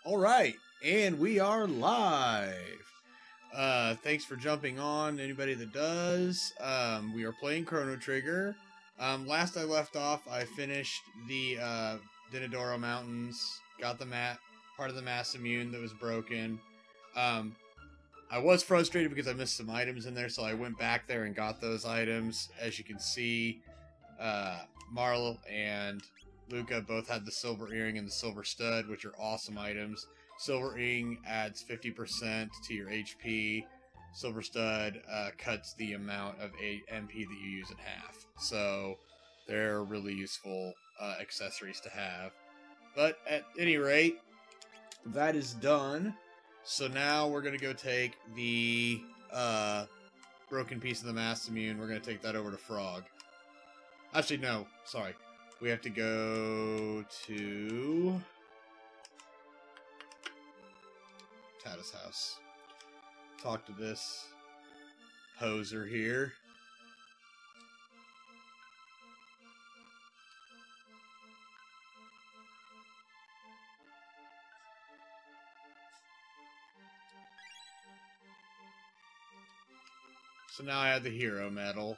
All right, and we are live. Thanks for jumping on, anybody that does. We are playing Chrono Trigger. Last I left off, I finished the Dinodoro Mountains, got the part of the mass immune that was broken. I was frustrated because I missed some items in there, so I went back there and got those items. As you can see, Marl and Luca both had the silver earring and the silver stud, which are awesome items. Silver earring adds 50% to your HP. Silver stud cuts the amount of MP that you use in half. So they're really useful accessories to have. But at any rate, that is done. So now we're going to go take the broken piece of the mass immune. We're going to take that over to Frog. Actually, no. Sorry. We have to go to Tata's house. Talk to this poser here. So now I have the hero medal,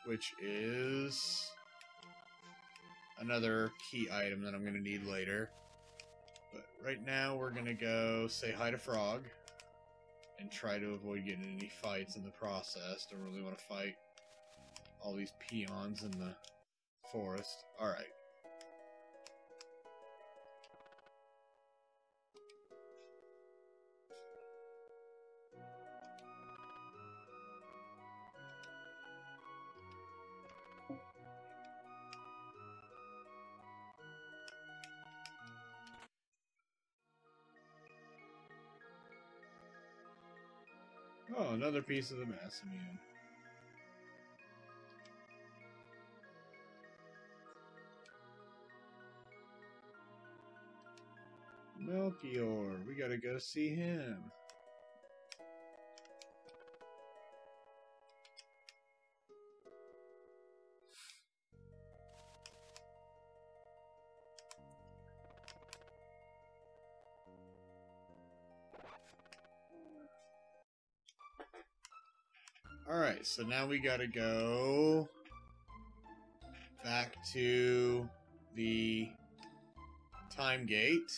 which is another key item that I'm going to need later. But right now we're going to go say hi to Frog and try to avoid getting any fights in the process. Don't really want to fight all these peons in the forest. Alright. Oh, another piece of the mass immune. Melchior, we gotta go see him. Alright, so now we gotta go back to the time gate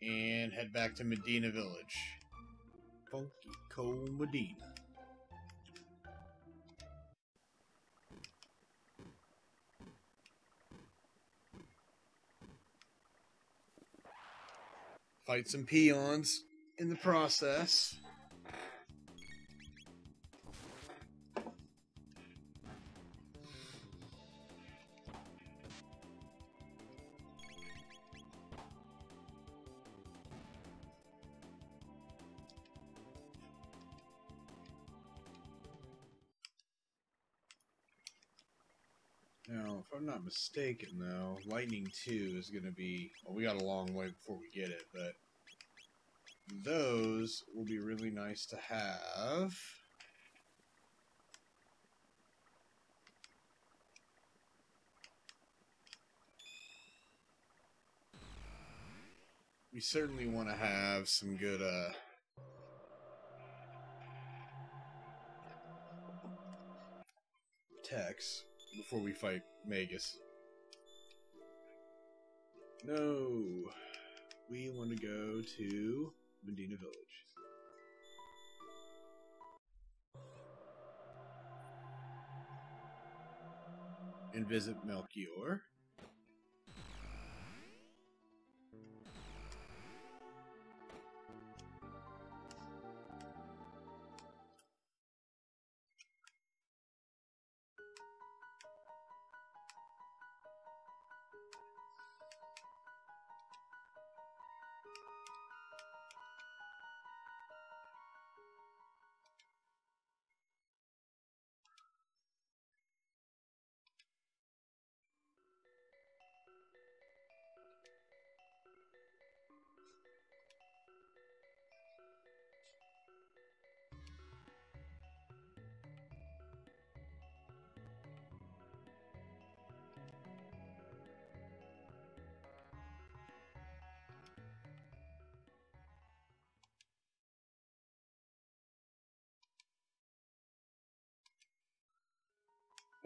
and head back to Medina Village. Funky Cold Medina. Fight some peons in the process. Now, if I'm not mistaken, though, Lightning 2 is going to be... Well, we got a long way before we get it, but... Those will be really nice to have. We certainly want to have some good, techs before we fight Magus. No. We want to go to Medina Village. And visit Melchior.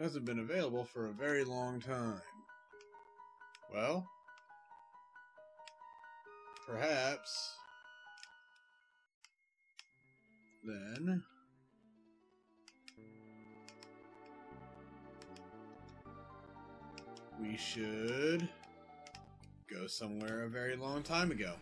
Hasn't been available for a very long time. Well, perhaps then we should go somewhere a very long time ago.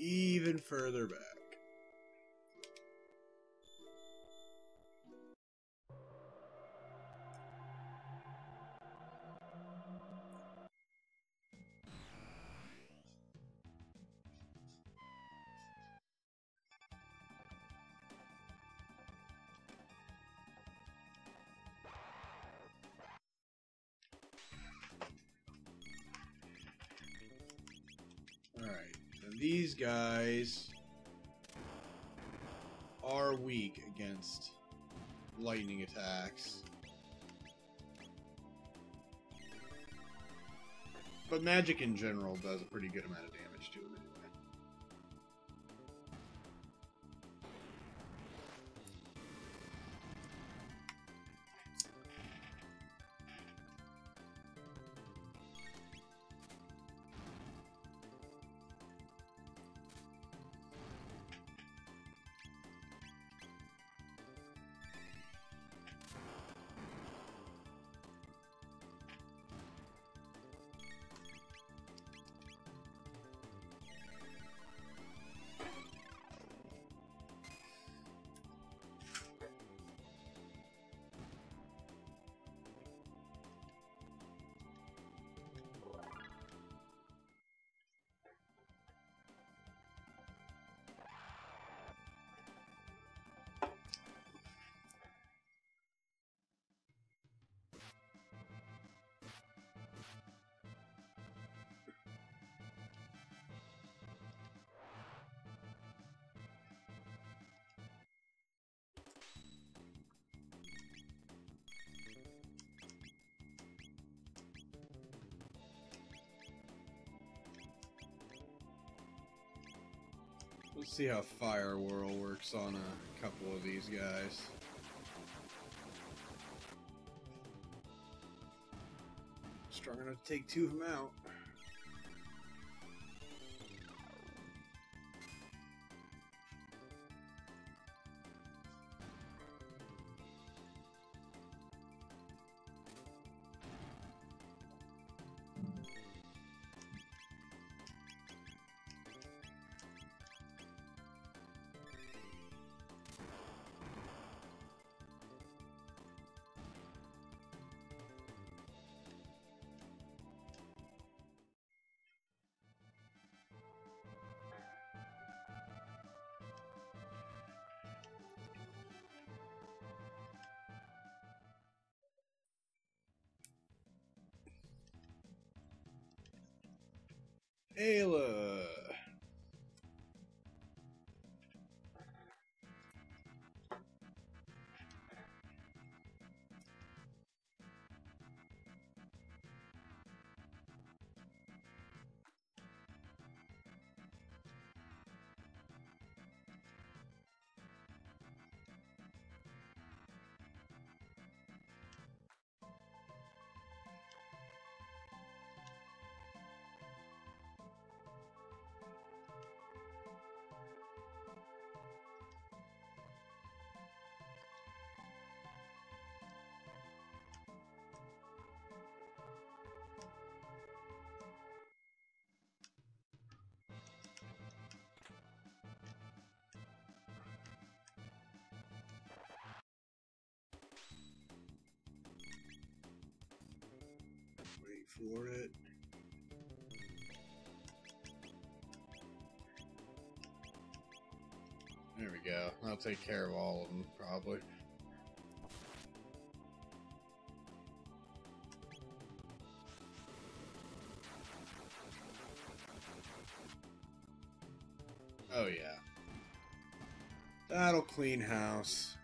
Even further back. Alright, and these guys are weak against lightning attacks. But magic in general does a pretty good amount of damage to them anyway. Let's see how Fire Whirl works on a couple of these guys. Strong enough to take two of them out. Ayla! Wait for it. There we go. I'll take care of all of them, probably. Oh yeah. That'll clean house.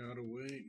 Gotta wait.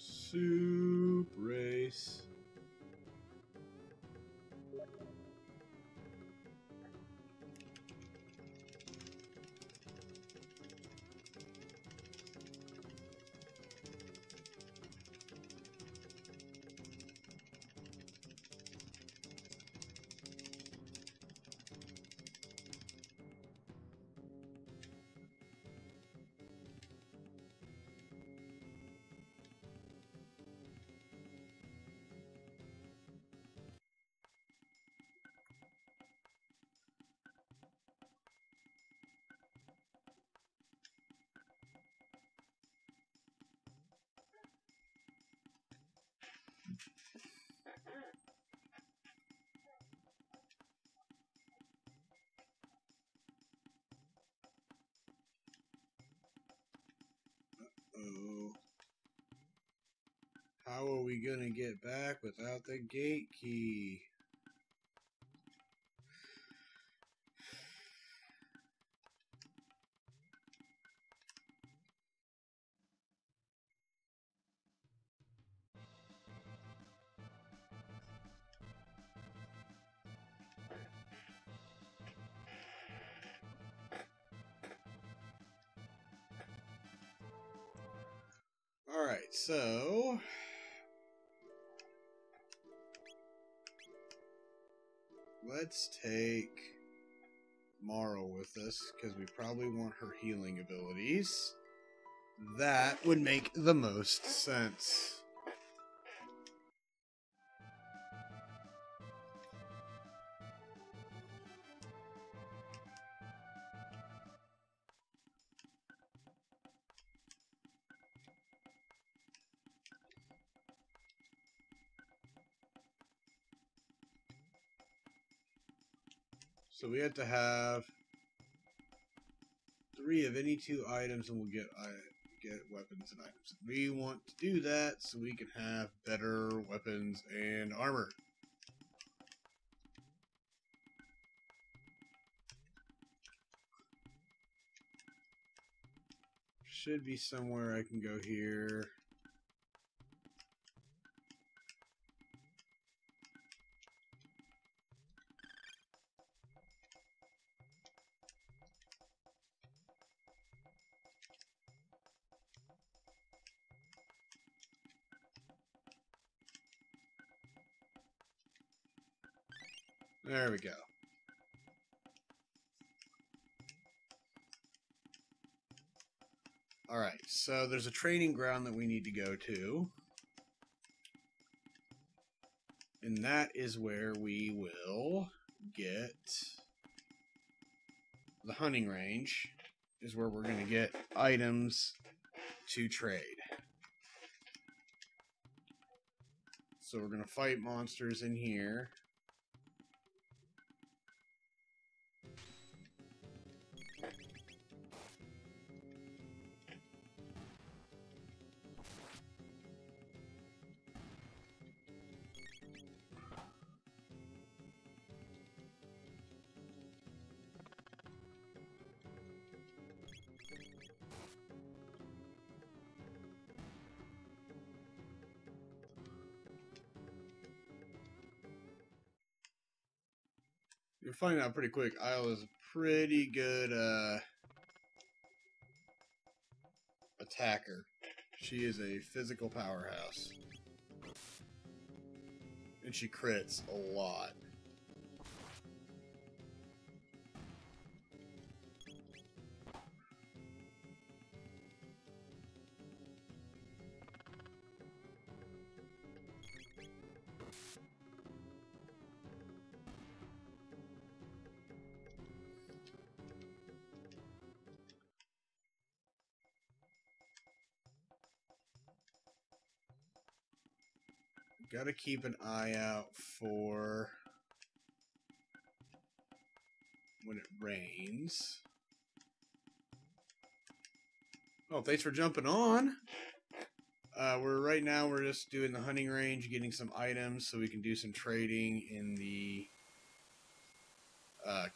Soup race. Oh. How are we gonna get back without the gate key? Alright, so let's take Mara with us because we probably want her healing abilities. That would make the most sense. So we have to have 3 of any 2 items, and we'll get weapons and items. We want to do that so we can have better weapons and armor. should be somewhere I can go here. There we go. Alright, so there's a training ground that we need to go to. And that is where we will get the hunting range, is where we're going to get items to trade. So we're going to fight monsters in here. You'll find out pretty quick, Isla's a pretty good attacker. She is a physical powerhouse. And she crits a lot. Gotta keep an eye out for when it rains. Oh, thanks for jumping on. Right now we're just doing the hunting range, getting some items so we can do some trading in the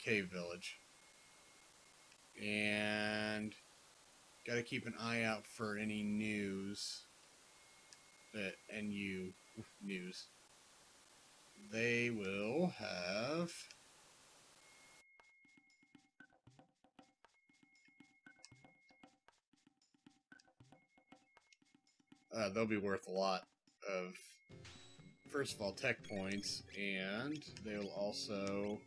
cave village. And gotta keep an eye out for any news that news. They will have they'll be worth a lot of, first of all, tech points, and they'll also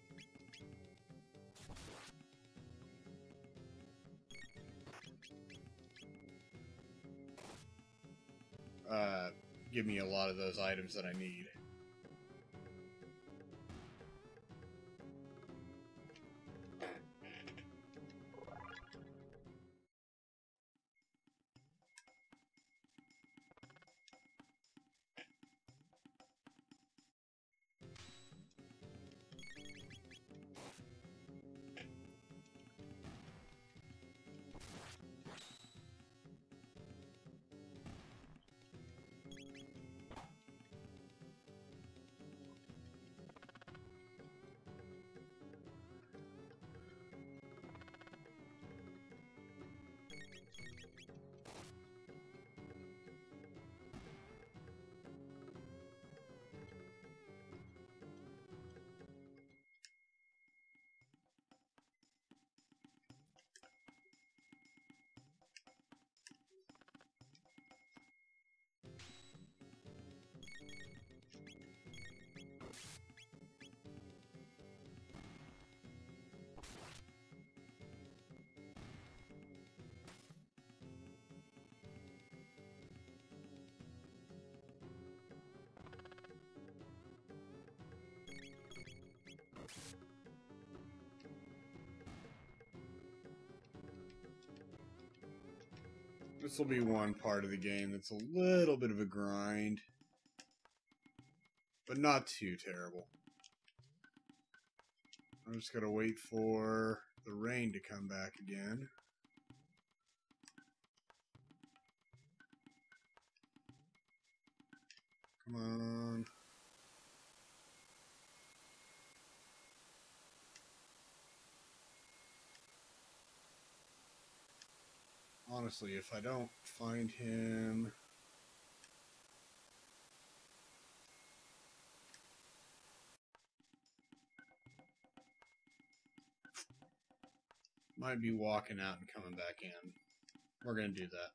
give me a lot of those items that I need. This will be one part of the game that's a little bit of a grind, but not too terrible. I'm just gonna wait for the rain to come back again. Come on. honestly, if I don't find him... Might be walking out and coming back in. We're going to do that.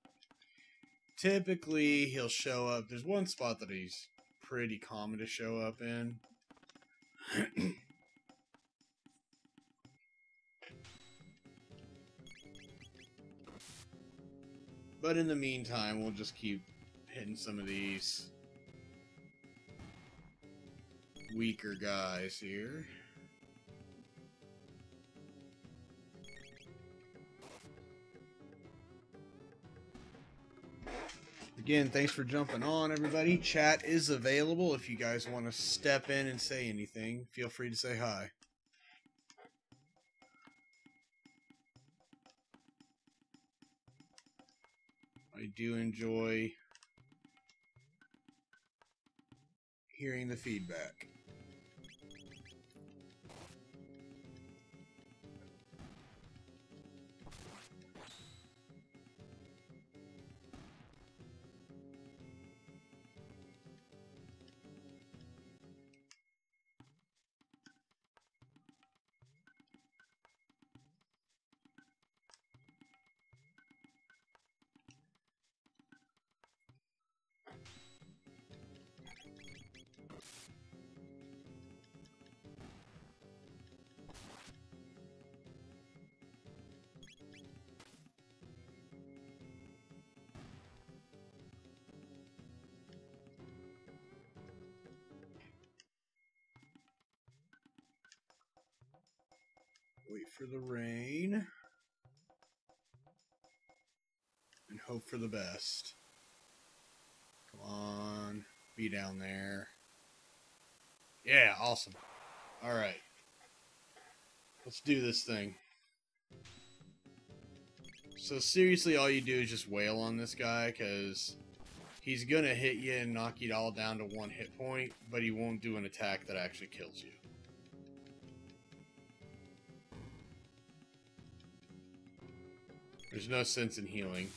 Typically, he'll show up. There's one spot that he's pretty common to show up in. But in the meantime, we'll just keep hitting some of these weaker guys here. Again, thanks for jumping on, everybody. Chat is available if you guys want to step in and say anything. Feel free to say hi. I do enjoy hearing the feedback. Wait for the rain. And hope for the best. Come on. Be down there. Yeah, awesome. Alright. Let's do this thing. So seriously, all you do is just wail on this guy, because he's going to hit you and knock you all down to 1 hit point, but he won't do an attack that actually kills you. There's no sense in healing.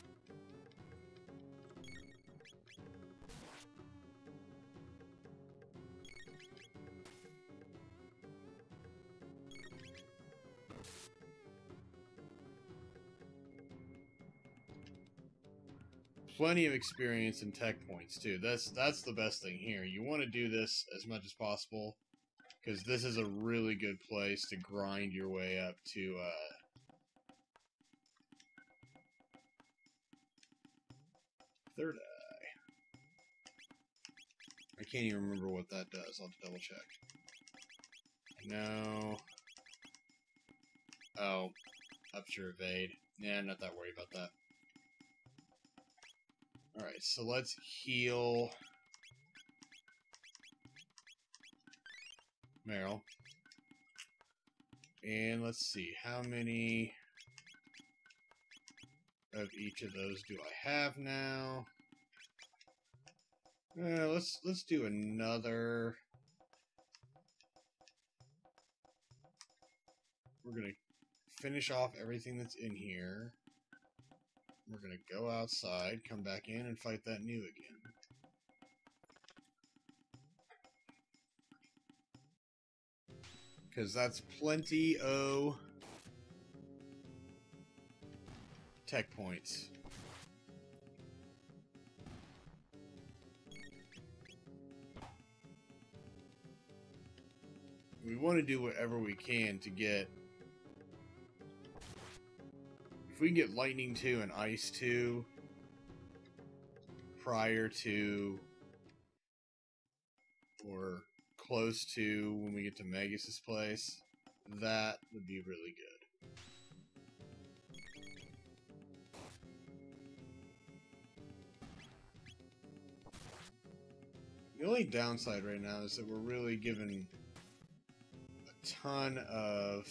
Plenty of experience and tech points too. That's the best thing here. You want to do this as much as possible, because this is a really good place to grind your way up to third eye. I can't even remember what that does. I'll have to double check. No. Oh, up to evade. Yeah, not that worried about that. Alright, so let's heal Meryl. And let's see, how many of each of those do I have now? Let's do another. We're gonna finish off everything that's in here. We're gonna go outside, come back in, and fight that new again. Because that's plenty of tech points. We want to do whatever we can to get... If we can get Lightning 2 and Ice 2 prior to or close to when we get to Magus' place, that would be really good. The only downside right now is that we're really given a ton of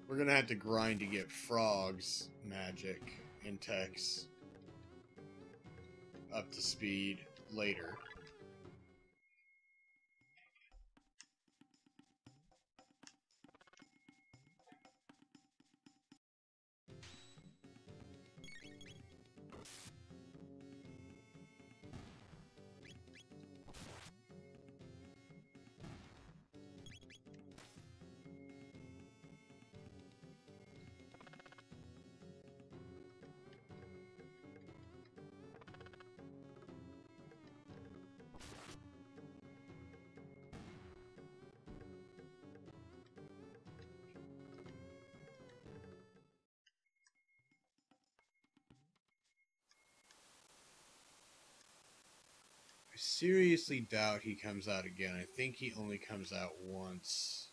we're gonna have to grind to get Frog's magic and Tex up to speed later. seriously doubt he comes out again. I think he only comes out once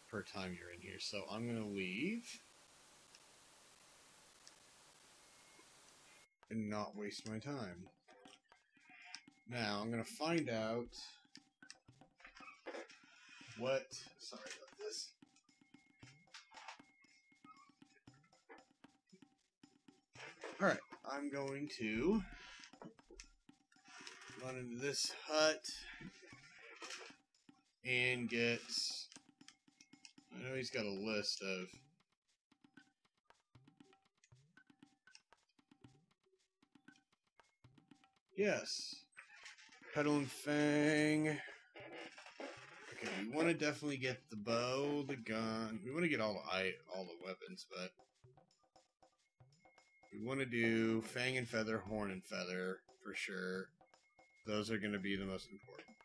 per time you're in here. So I'm going to leave and not waste my time. Now I'm going to find out what... Sorry about this. Alright, I'm going to run into this hut and get... I know he's got a list of... Yes. Petal and Fang. Okay, we want to definitely get the bow, the gun. We want to get all the weapons, but we want to do Fang and Feather, Horn and Feather for sure. Those are going to be the most important.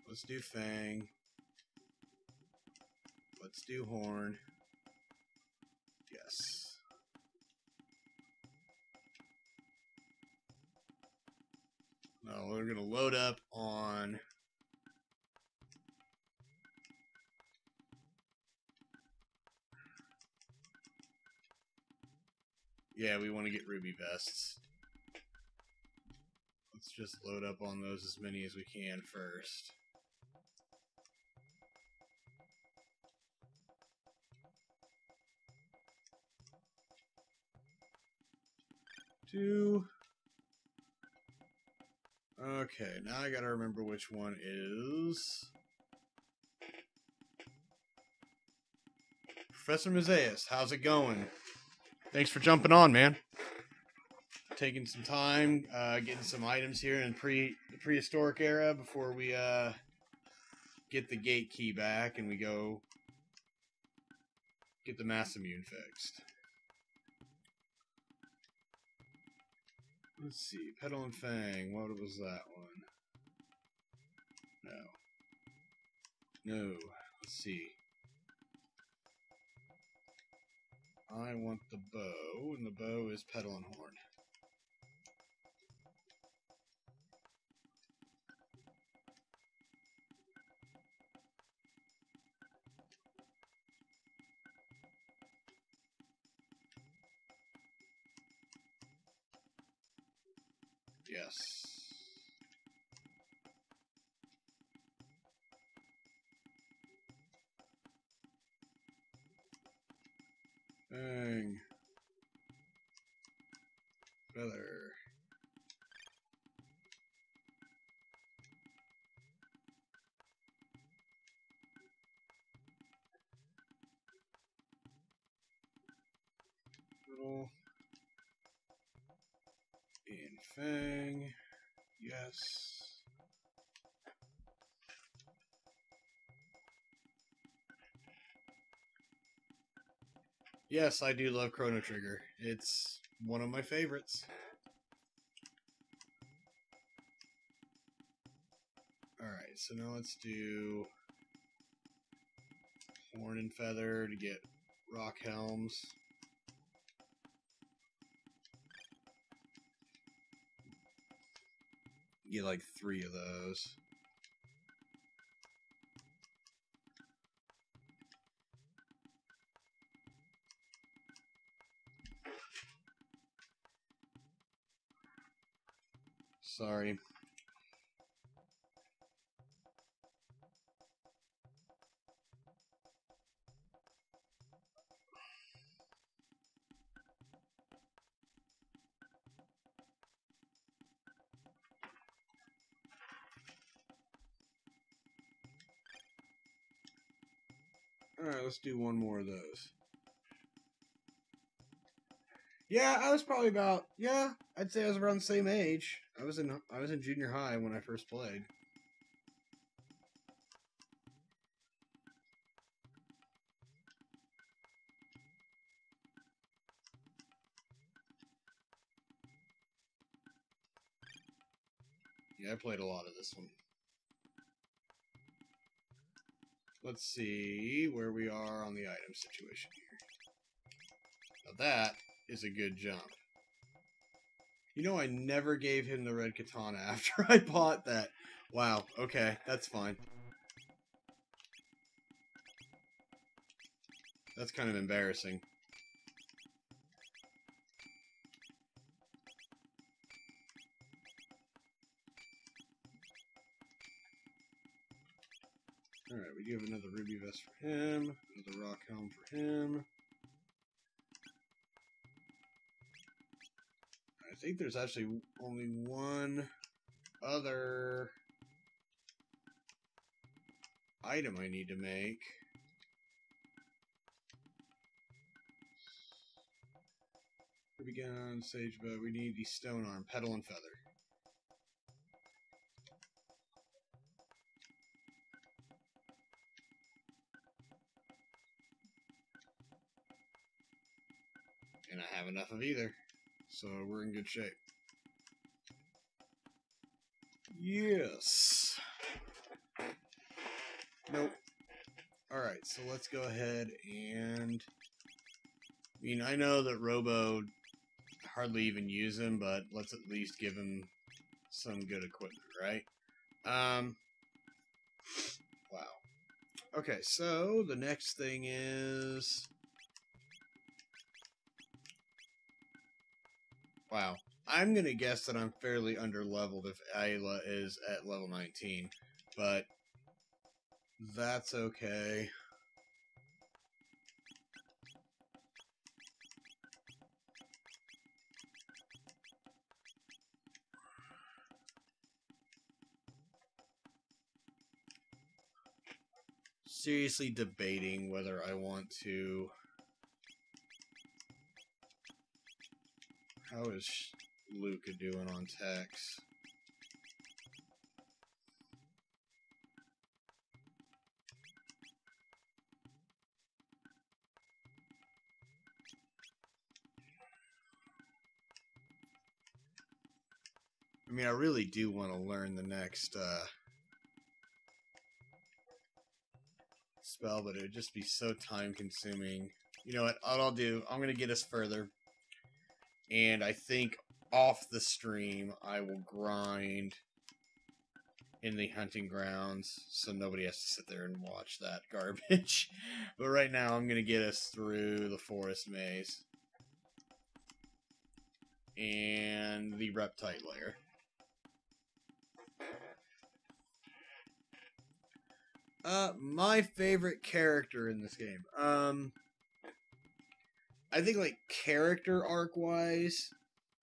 Let's do Fang. Let's do Horn. Yes. Now we're going to load up on... Yeah, we want to get Ruby Vests. Let's just load up on those as many as we can first. Two. Okay, now I gotta remember which one is... Professor Mazias, how's it going? Thanks for jumping on, man. Taking some time, getting some items here in the prehistoric era before we get the gate key back and we go get the mass immune fixed. Let's see, Petal and Fang, what was that one? No. Let's see. I want the bow, and the bow is Petal and Horn. Yes. Bang. Feather. Little. And Fang. Yes. Yes, I do love Chrono Trigger. It's one of my favorites. Alright, so now let's do Horn and Feather to get rock helms. Get like 3 of those. Sorry. Alright, let's do one more of those. Yeah, I was probably about, I'd say I was around the same age. I was in junior high when I first played. Yeah, I played a lot of this one. let's see where we are on the item situation here. Now that is a good jump. You know, I never gave him the red katana after I bought that. Wow, okay, that's fine. That's kind of embarrassing. Alright, we do have another ruby vest for him, another rock helm for him. I think there's actually only one other item I need to make. We begin on stage, but we need the stone arm, petal and feather. And I have enough of either, so we're in good shape. Yes. Nope. Alright, so let's go ahead and... I mean, I know that Robo hardly even use him, but let's at least give him some good equipment, right? Wow. Okay, so the next thing is... Wow. I'm gonna guess that I'm fairly under-leveled if Ayla is at level 19, but that's okay. Seriously debating whether I want to... How is Luca doing on Tex? I mean, I really do want to learn the next spell, but it would just be so time-consuming. You know what I'll do? I'm going to get us further. And I think off the stream, I will grind in the hunting grounds, so nobody has to sit there and watch that garbage. But right now, I'm going to get us through the forest maze. And the reptile lair. My favorite character in this game. I think, like, character arc-wise,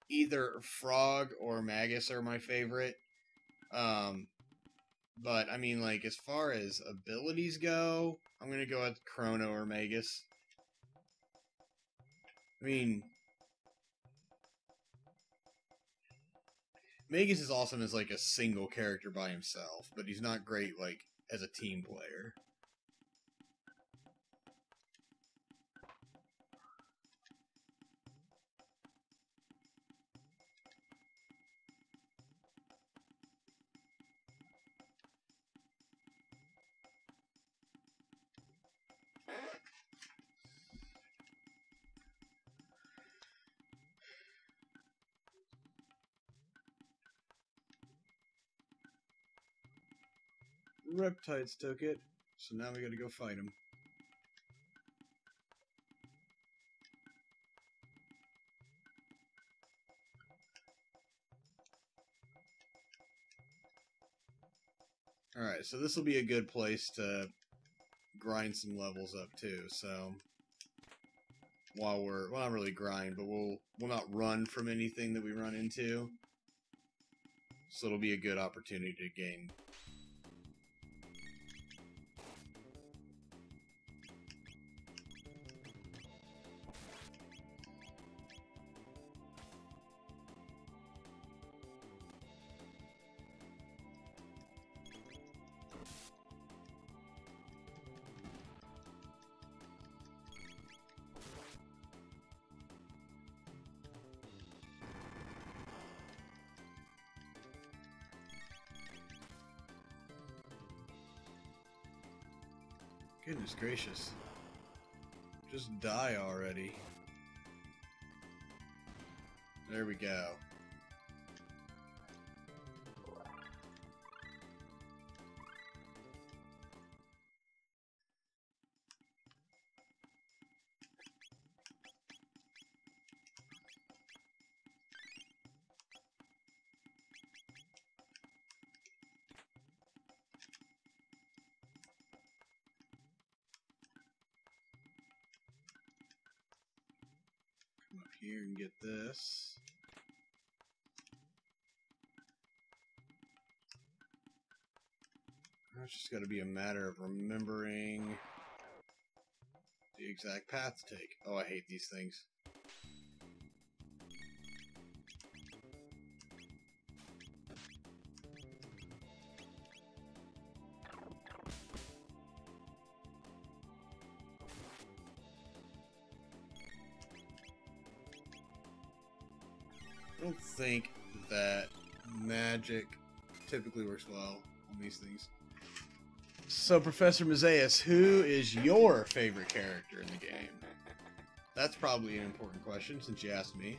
either Frog or Magus are my favorite. But, I mean, like, as far as abilities go, I'm gonna go with Chrono or Magus. I mean... Magus is awesome as, like, a single character by himself, but he's not great, like, as a team player. Reptiles took it, so now we gotta go fight him. Alright, so this will be a good place to grind some levels up too, so while we're, well, not really grind, but we'll not run from anything that we run into. So it'll be a good opportunity to gain. Goodness gracious. Just die already. There we go. Up here and get this. It's just got to be a matter of remembering the exact path to take. Oh, I hate these things. I don't think that magic typically works well on these things. So, Professor Mazias, who is your favorite character in the game? That's probably an important question since you asked me.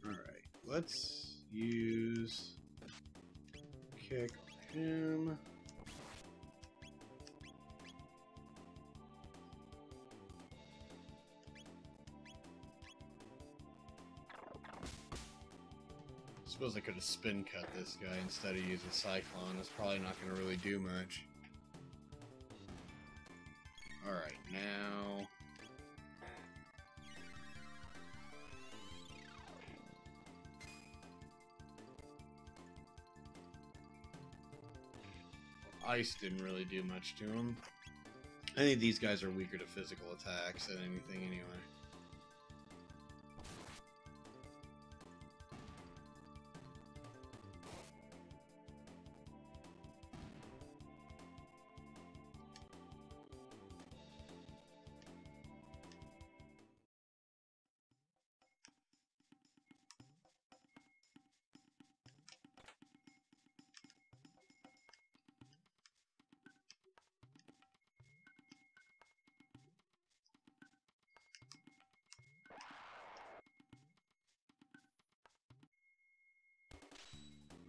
Alright, let's use kick on him. Suppose I could have spin cut this guy instead of using Cyclone. That's probably not going to really do much. Alright, now... Ice didn't really do much to him. I think these guys are weaker to physical attacks than anything anyway.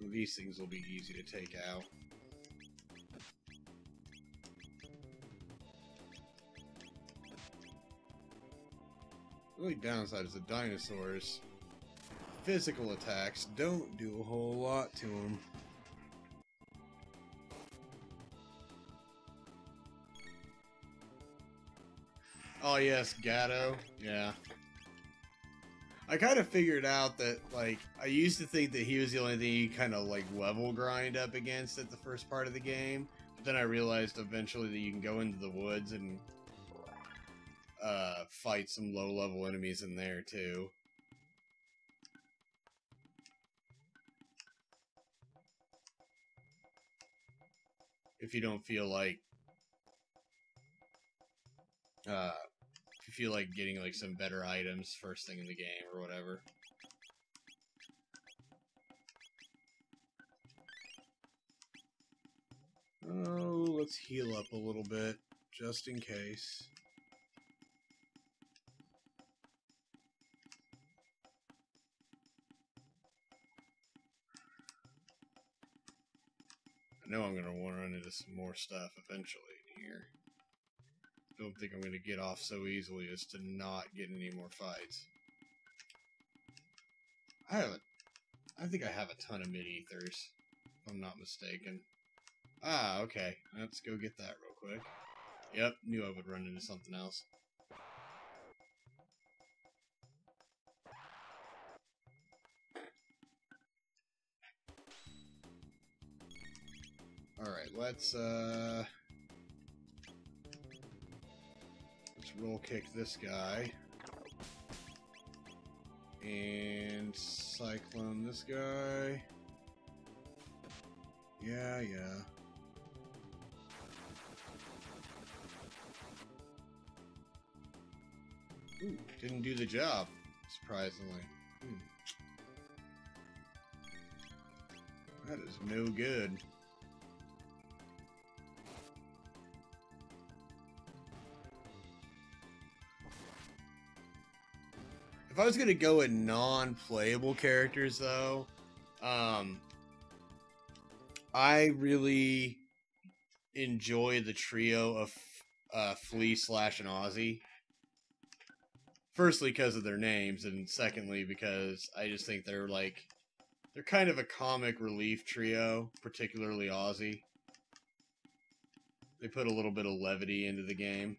These things will be easy to take out. The only downside is the dinosaurs' physical attacks don't do a whole lot to them. Oh yes, Gatto. Yeah. I kind of figured out that, like, I used to think that he was the only thing you kind of, like, level grind up against at the first part of the game. But then I realized eventually that you can go into the woods and fight some low-level enemies in there, too. If you don't feel like... if you feel like getting, like, some better items first thing in the game or whatever. Oh, let's heal up a little bit, just in case. I know I'm going to want to run into some more stuff eventually in here. Don't think I'm going to get off so easily as to not get any more fights. I think I have a ton of mid-ethers, if I'm not mistaken. Ah, okay. Let's go get that real quick. Yep, knew I would run into something else. Alright, let's, roll kick this guy. And cyclone this guy. Yeah. Ooh, didn't do the job, surprisingly. That is no good. If I was gonna go with non-playable characters, though, I really enjoy the trio of Flea, Slash, and Ozzy. Firstly, because of their names, and secondly, because I just think they're kind of a comic relief trio, particularly Ozzy. They put a little bit of levity into the game.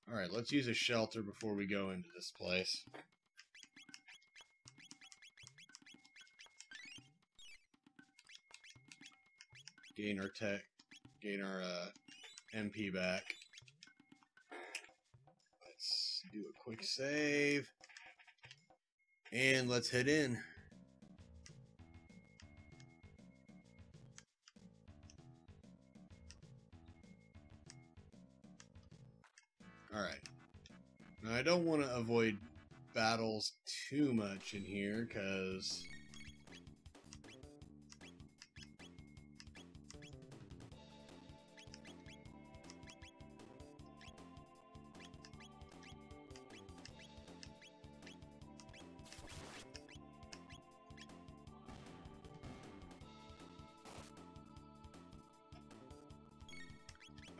Alright, let's use a shelter before we go into this place. Gain our MP back. Let's do a quick save. And let's head in. Alright. Now I don't want to avoid battles too much in here, because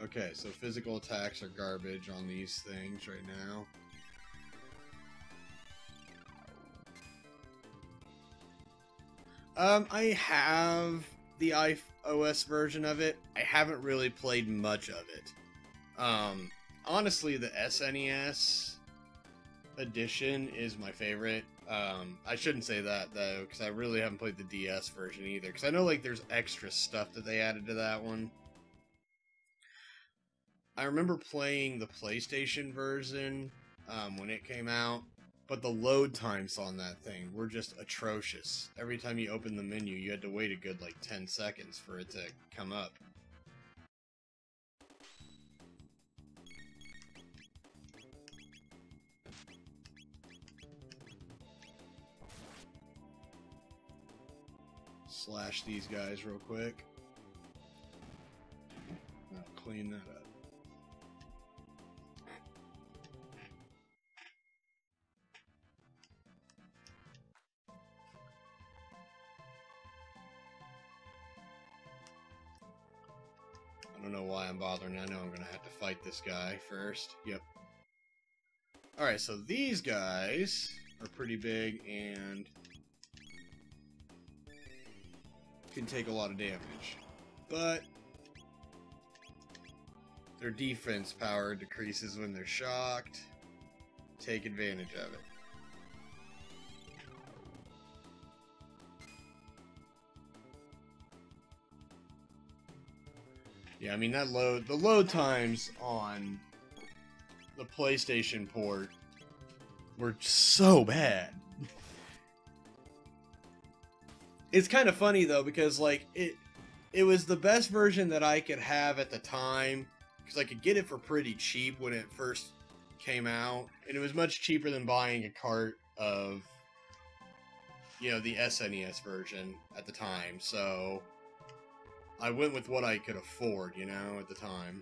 okay, so physical attacks are garbage on these things right now. I have the iOS version of it. I haven't really played much of it. Honestly, the SNES edition is my favorite. I shouldn't say that, though, because I really haven't played the DS version either. Because I know, there's extra stuff that they added to that one. I remember playing the PlayStation version when it came out, but the load times on that thing were just atrocious. Every time you opened the menu, you had to wait a good 10 seconds for it to come up. Slash these guys real quick. I'll clean that up. I don't know why I'm bothering. I know I'm going to have to fight this guy first. Yep. Alright, so these guys are pretty big and can take a lot of damage. But their defense power decreases when they're shocked. Take advantage of it. Yeah, I mean, the load times on the PlayStation port were so bad. It's kind of funny, though, because, it was the best version that I could have at the time, because I could get it for pretty cheap when it first came out, and it was much cheaper than buying a cart of, the SNES version at the time, so I went with what I could afford, at the time.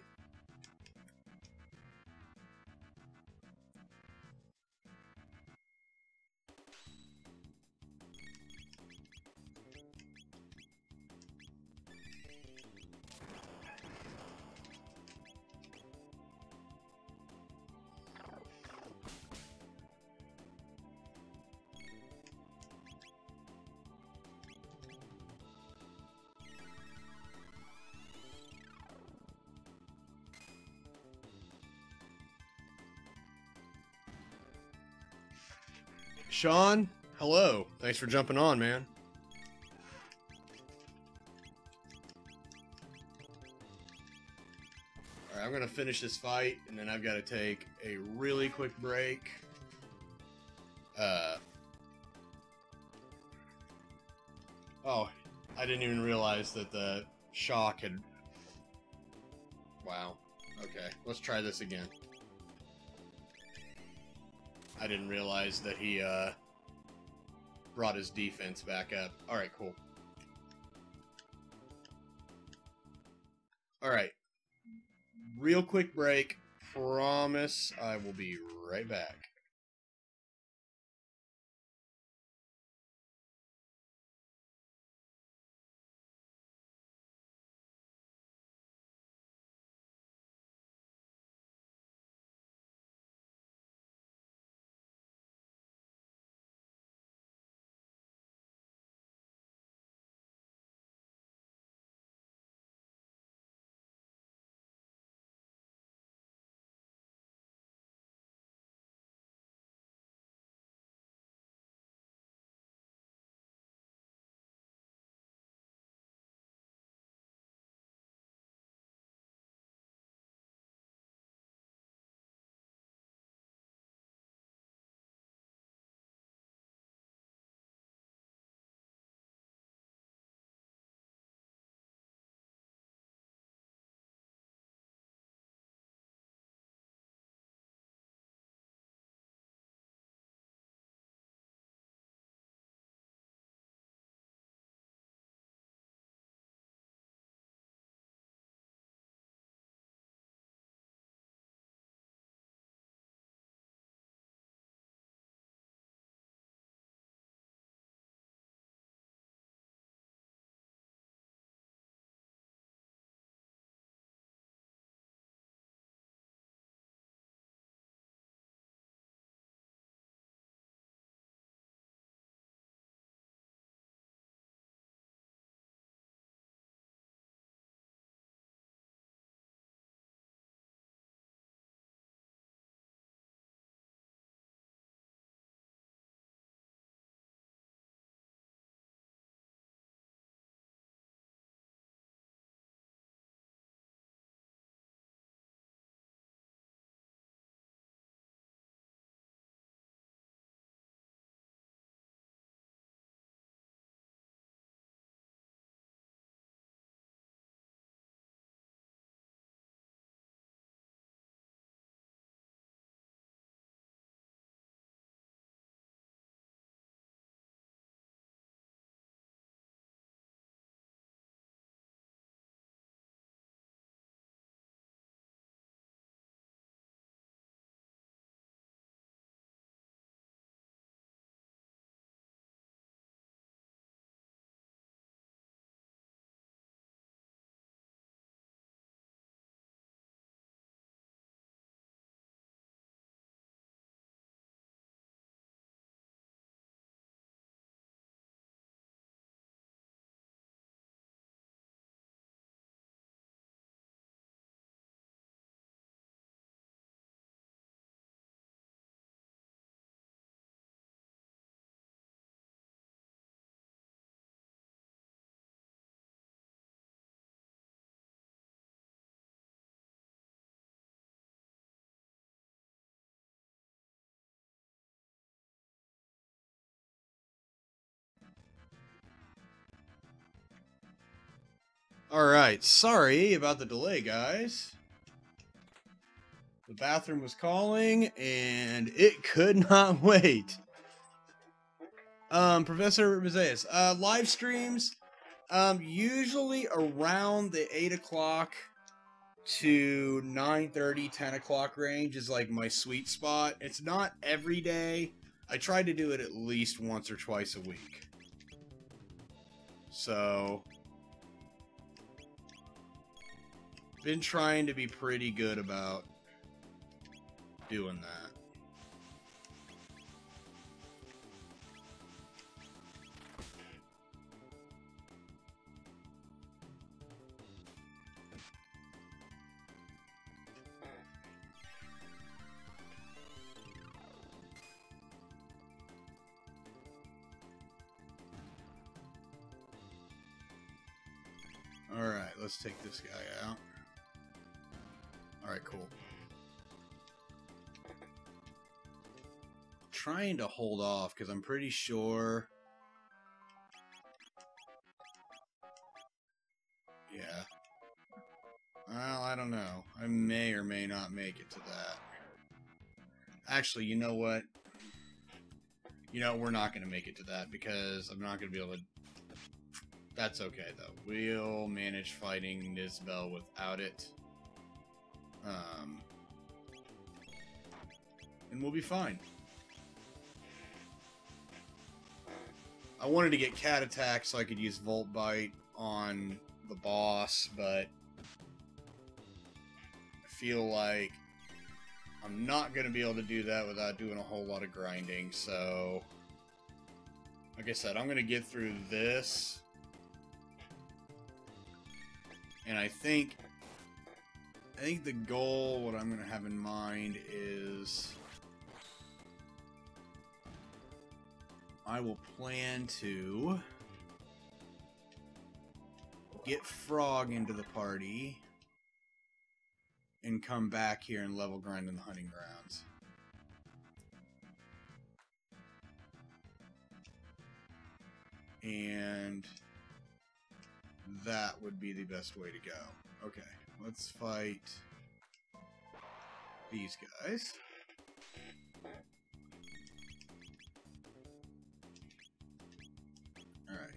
Sean, hello. Thanks for jumping on, man. I'm gonna finish this fight, and then I've got to take a really quick break. Oh, I didn't even realize that the shock had... Wow. Okay, let's try this again. I didn't realize that he, brought his defense back up. Alright, cool. Alright. Real quick break. Promise I will be right back. Alright, sorry about the delay, guys. The bathroom was calling, and it could not wait. Professor Mazias, live streams, usually around the 8 o'clock to 9:30, 10 o'clock range is like my sweet spot. It's not every day. I try to do it at least once or twice a week. So... been trying to be pretty good about doing that. Alright, let's take this guy out. Alright, cool. Trying to hold off because I'm pretty sure. Yeah. Well, I don't know. I may or may not make it to that. Actually, you know what? You know, we're not going to make it to that because I'm not going to be able to... That's okay, though. We'll manage fighting Nisbel without it. And we'll be fine. I wanted to get Cat Attack so I could use Volt Bite on the boss, but I feel like I'm not going to be able to do that without doing a whole lot of grinding, so like I said, I'm going to get through this, and I think the goal, what I'm going to have in mind is I will plan to get Frog into the party and come back here and level grind in the hunting grounds. And that would be the best way to go. Okay, let's fight these guys. Alright.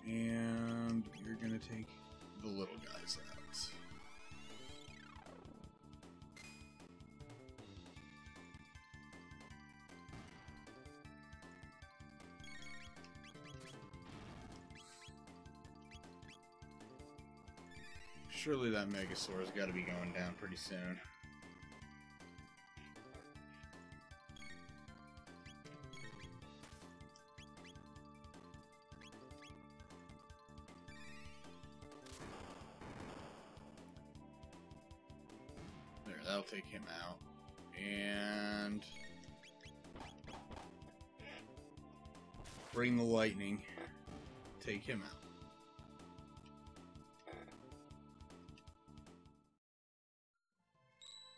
And you're gonna take the little guys out. Surely that Megasaur's got to be going down pretty soon. There, that'll take him out. And bring the lightning. Take him out.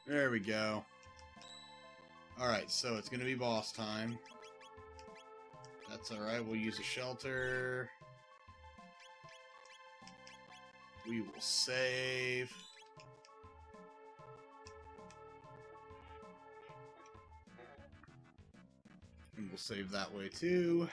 There we go. Alright, so it's going to be boss time. That's alright, we'll use a shelter. We will save. And we'll save that way too.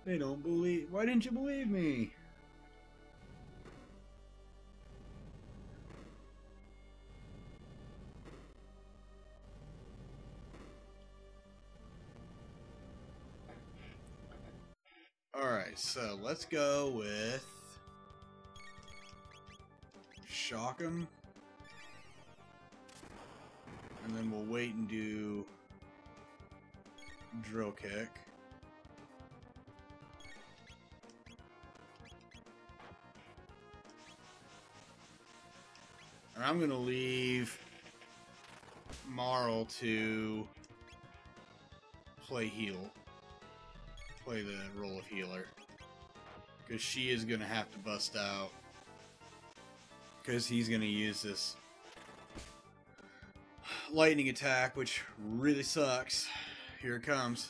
They don't believe... Why didn't you believe me? Alright, so let's go with... Shock 'em. And then we'll wait and do... Drill kick. And I'm going to leave Marl to play heal. Play the role of healer. Because she is going to have to bust out. Because he's going to use this lightning attack, which really sucks. Here it comes.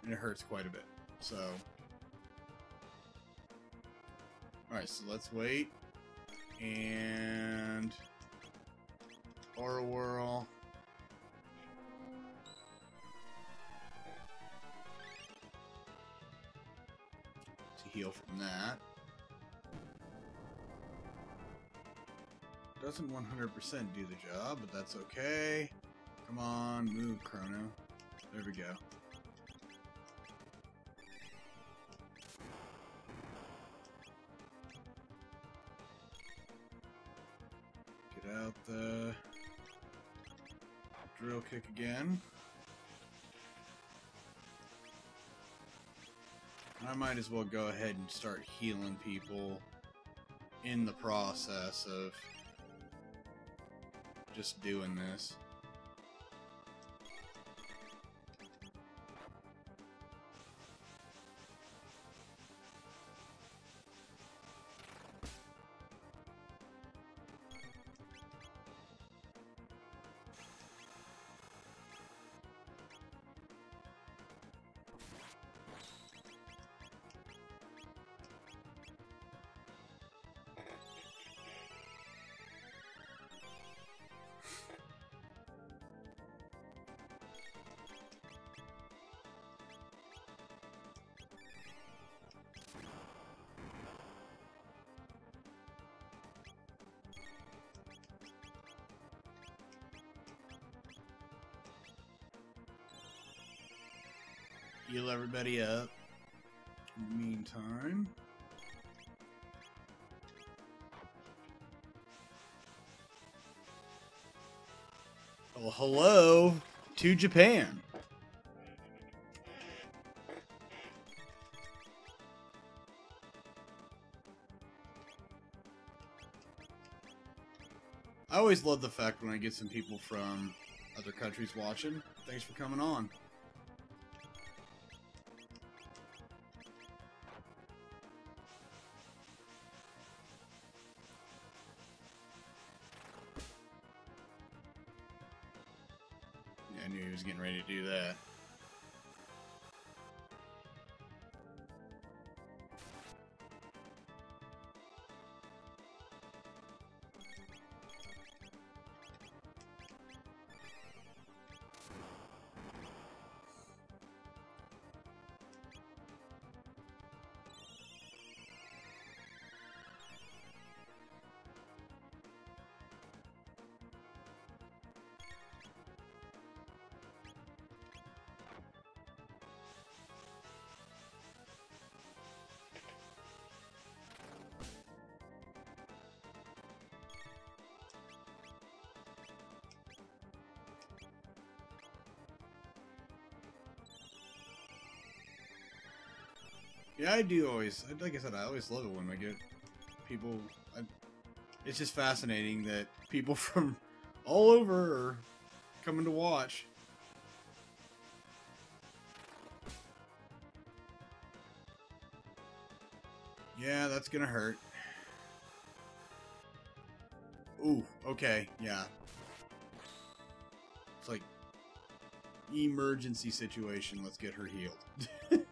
And it hurts quite a bit. So... Alright, so let's wait. And... Aura Whirl. To heal from that. Doesn't 100% do the job, but that's okay. Come on, move, Chrono. There we go. out the drill kick again. I might as well go ahead and start healing people in the process of just doing this. Heal everybody up. In the meantime, well, hello to Japan. I always love the fact when I get some people from other countries watching. Thanks for coming on. Yeah, I knew he was getting ready to do that. Yeah, I do always, like I said, I always love it when I get people, it's just fascinating that people from all over are coming to watch. Yeah, that's gonna hurt. Ooh, okay, yeah. It's like, emergency situation, let's get her healed.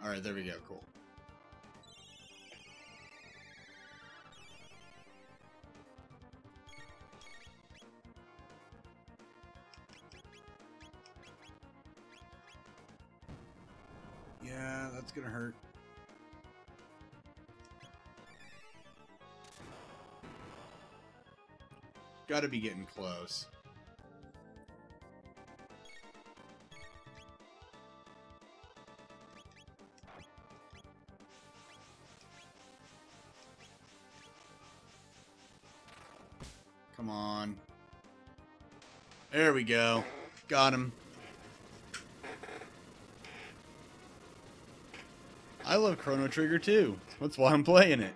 Alright, there we go, cool. Yeah, that's gonna hurt. Gotta be getting close. Come on. There we go. Got him. I love Chrono Trigger too. That's why I'm playing it.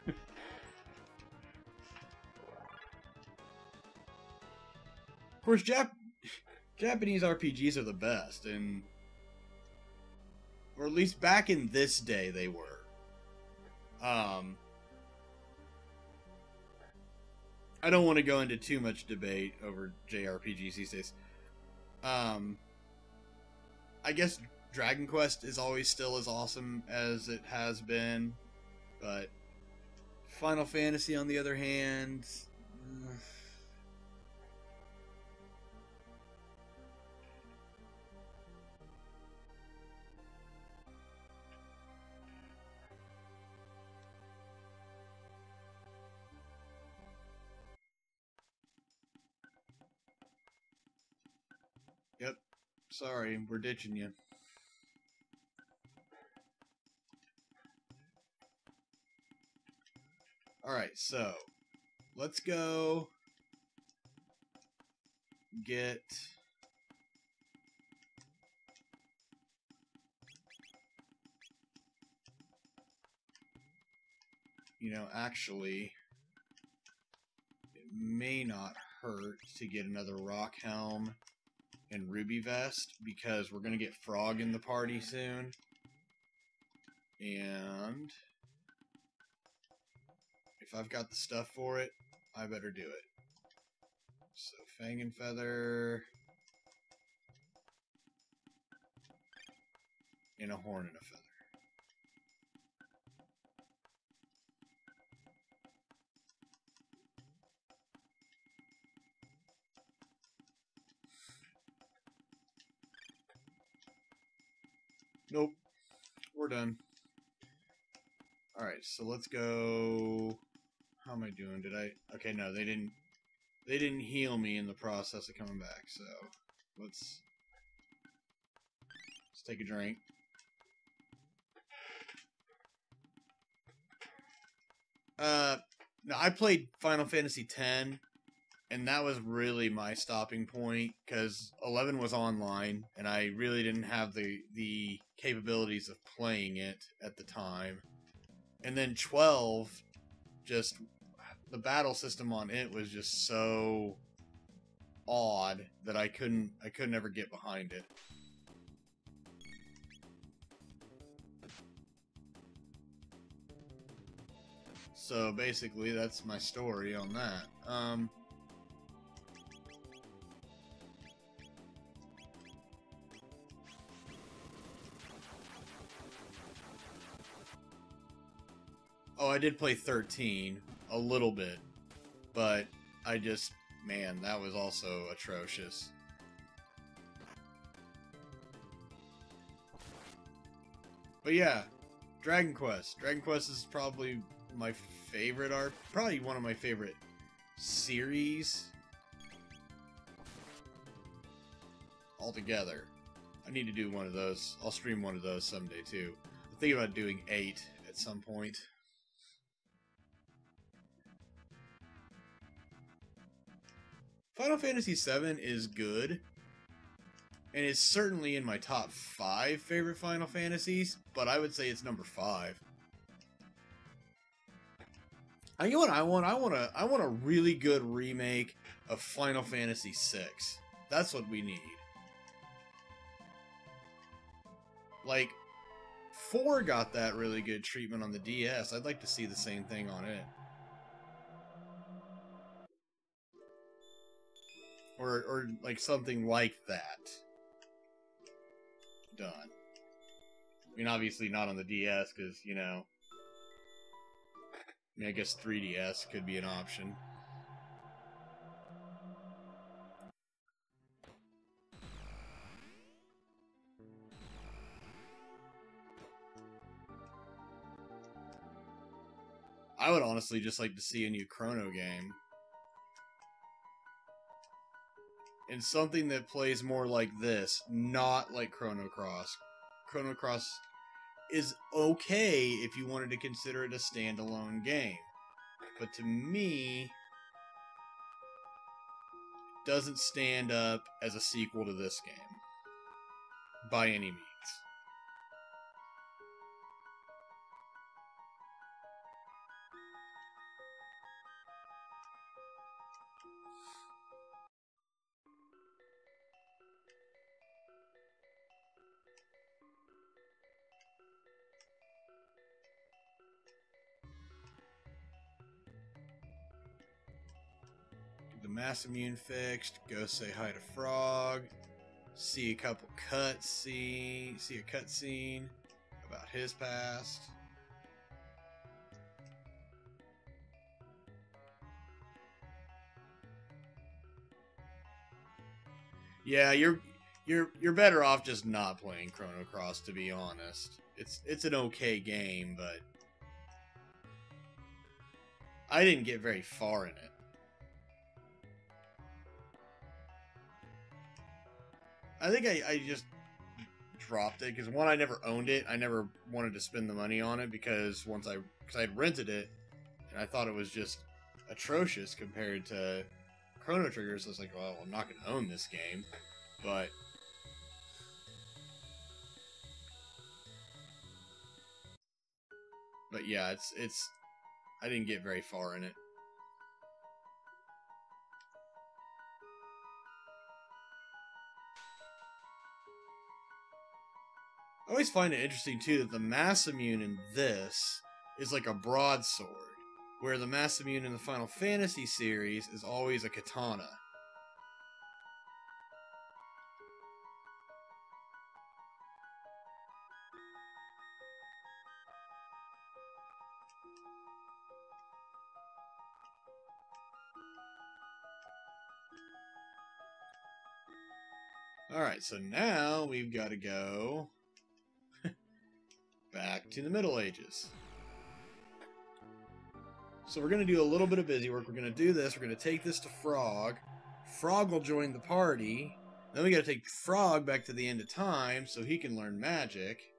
Of course, Japanese RPGs are the best, and or at least back in this day they were. I don't want to go into too much debate over JRPGs these days. I guess Dragon Quest is always still as awesome as it has been, but Final Fantasy, on the other hand, yep. Sorry, we're ditching you. Alright, so let's go get... You know, actually, it may not hurt to get another rock helm and ruby vest, because we're going to get Frog in the party soon. And if I've got the stuff for it, I better do it. So, Fang and Feather, and a Horn and a Feather. Nope. We're done. Alright, so let's go... How am I doing? Did I... Okay, no, they didn't heal me in the process of coming back, so... Let's take a drink. No, I played Final Fantasy X, and that was really my stopping point, because 11 was online, and I really didn't have the capabilities of playing it at the time. And then 12, just, the battle system on it was just so odd that I couldn't ever get behind it. So basically, that's my story on that. Oh, I did play 13 a little bit, but I just, man, that was also atrocious. But yeah, Dragon Quest. Dragon Quest is probably my favorite art, probably one of my favorite series altogether. I need to do one of those. I'll stream one of those someday too. I'm thinking about doing 8 at some point. Final Fantasy VII is good, and it's certainly in my top 5 favorite Final Fantasies, but I would say it's number 5. You know what I want? I want a really good remake of Final Fantasy VI. That's what we need. Like, 4 got that really good treatment on the DS. I'd like to see the same thing on it. Or like something like that done. I mean, obviously not on the DS, because, you know... I mean, I guess 3DS could be an option. I would honestly just like to see a new Chrono game. And something that plays more like this, not like Chrono Cross. Chrono Cross is okay if you wanted to consider it a standalone game. But to me, doesn't stand up as a sequel to this game. By any means. Get the mass immune fixed, go say hi to Frog, see a couple see a cutscene about his past. Yeah, you're better off just not playing Chrono Cross, to be honest. It's an okay game, but I didn't get very far in it. I think I just dropped it because, one, I never owned it. I never wanted to spend the money on it because I had rented it and I thought it was just atrocious compared to Chrono Trigger, so it's like, well, I'm not going to own this game. But yeah, it's I didn't get very far in it. I always find it interesting too that the Masamune in this is like a broadsword, where the Masamune in the Final Fantasy series is always a katana. Alright, so now we've got to go back to the Middle Ages. So we're going to do a little bit of busy work. We're going to do this. We're going to take this to Frog. Frog will join the party. Then we got to take Frog back to the end of time so he can learn magic.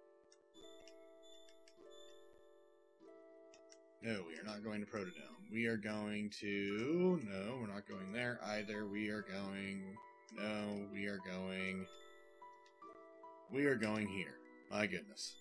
No, we are not going to Protodome. We are going to... No, we're not going there either. We are going... No, we are going... We are going here. My goodness.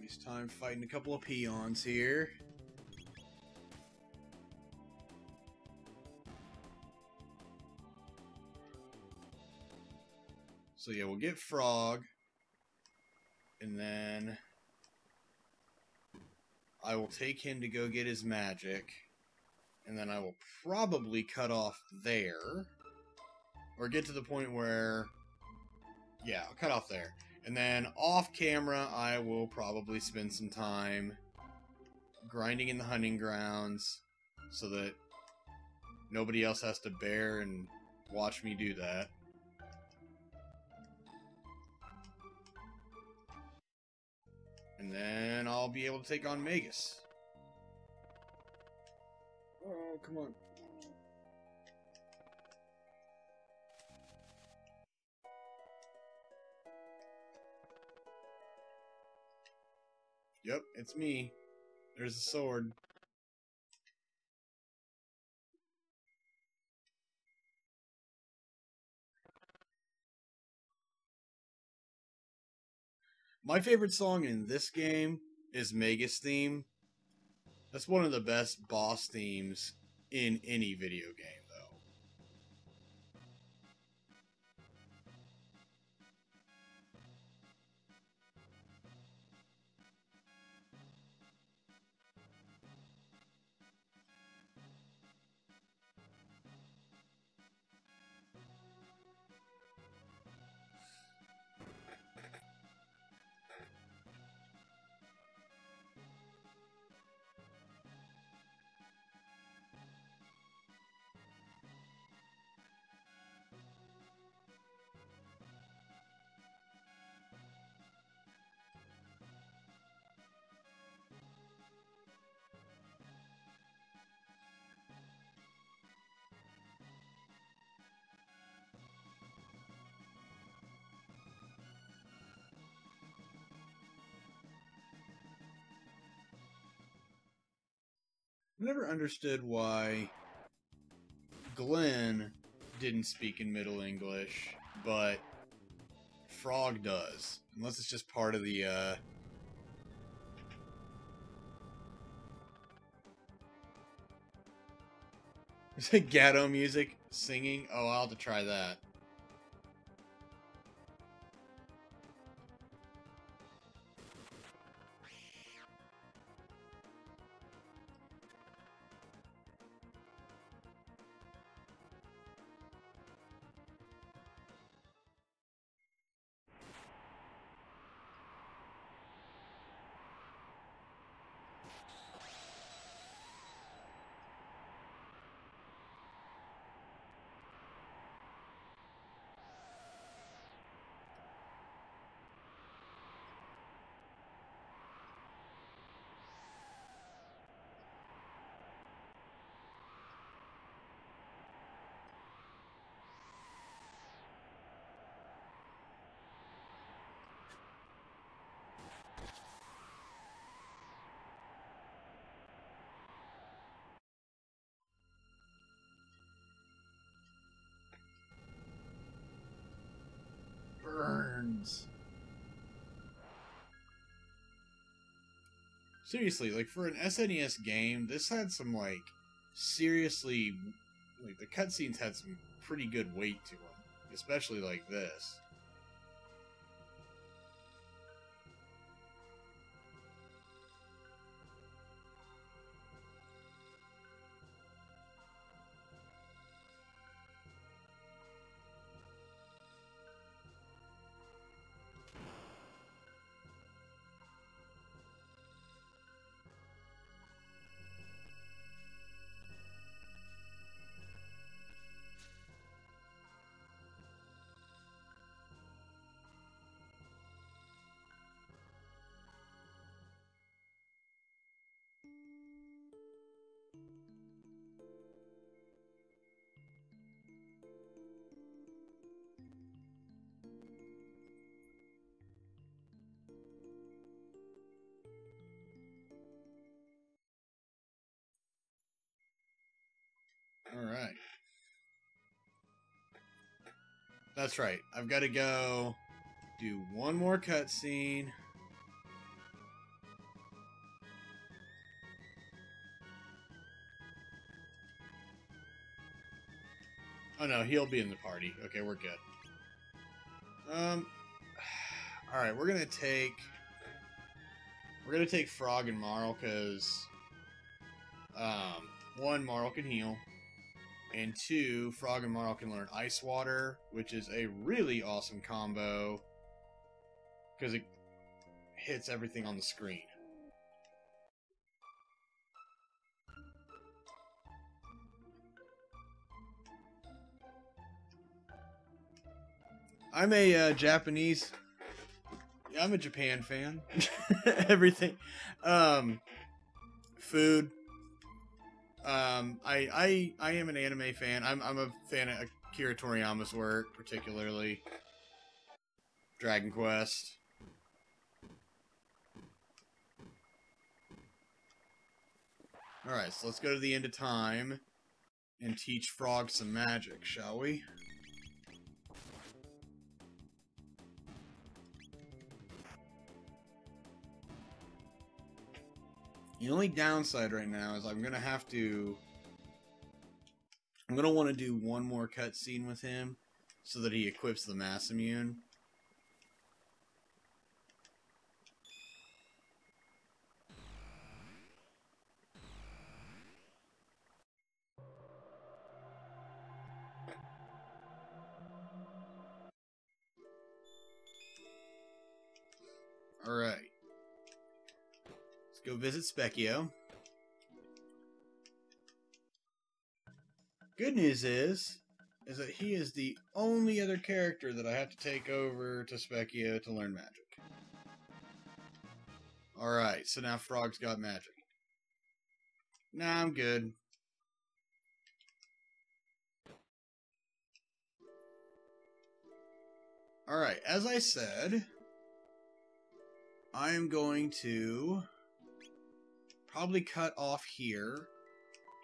Waste time fighting a couple of peons here. So yeah, we'll get Frog, and then I will take him to go get his magic, and then I will probably cut off there, or get to the point where, yeah, I'll cut off there. And then off camera, I will probably spend some time grinding in the hunting grounds so that nobody else has to bear and watch me do that. And then I'll be able to take on Magus. Oh, come on. Yep, it's me. There's a sword. My favorite song in this game is Magus theme. That's one of the best boss themes in any video game, though. I never understood why Glenn didn't speak in Middle English, but Frog does. Unless it's just part of the, Is it Gatto music singing? Oh, I'll have to try that. cutscenes. Seriously, like for an SNES game, this had some like seriously, like the cutscenes had some pretty good weight to them, especially like this. Alright. That's right. I've got to go do one more cutscene. Oh no, he'll be in the party. Okay, we're good. Alright, we're gonna take Frog and Marl because one, Marl can heal, and two, Frog and Marl can learn Ice Water, which is a really awesome combo because it hits everything on the screen. I'm a Japanese. Yeah, I'm a Japan fan. Everything, food. I am an anime fan. I'm a fan of Akira Toriyama's work, particularly Dragon Quest. All right, so let's go to the end of time and teach Frog some magic, shall we? The only downside right now is I'm going to want to do one more cutscene with him so that he equips the mass immune. Alright. Let's go visit Specchio. Good news is that he is the only other character that I have to take over to Specchio to learn magic. Alright, so now Frog's got magic. Nah, I'm good. Alright, as I said, I am going to probably cut off here,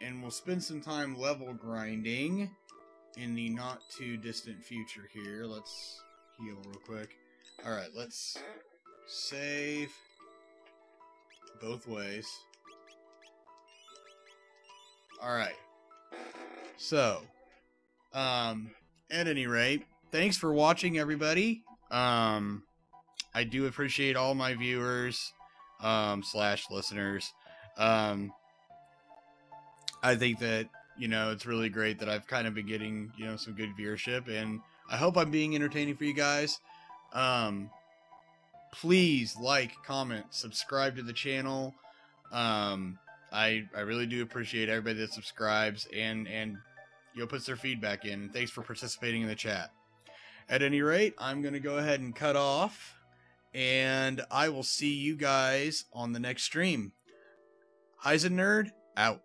and we'll spend some time level grinding in the not too distant future here. Let's heal real quick. Alright, let's save both ways. Alright. So, at any rate, thanks for watching, everybody. I do appreciate all my viewers, / listeners. I think that, it's really great that I've kind of been getting, some good viewership, and I hope I'm being entertaining for you guys. Please like, comment, subscribe to the channel. I really do appreciate everybody that subscribes and puts their feedback in. Thanks for participating in the chat. At any rate, I'm going to go ahead and cut off, and I will see you guys on the next stream. Heisen Nerd, out.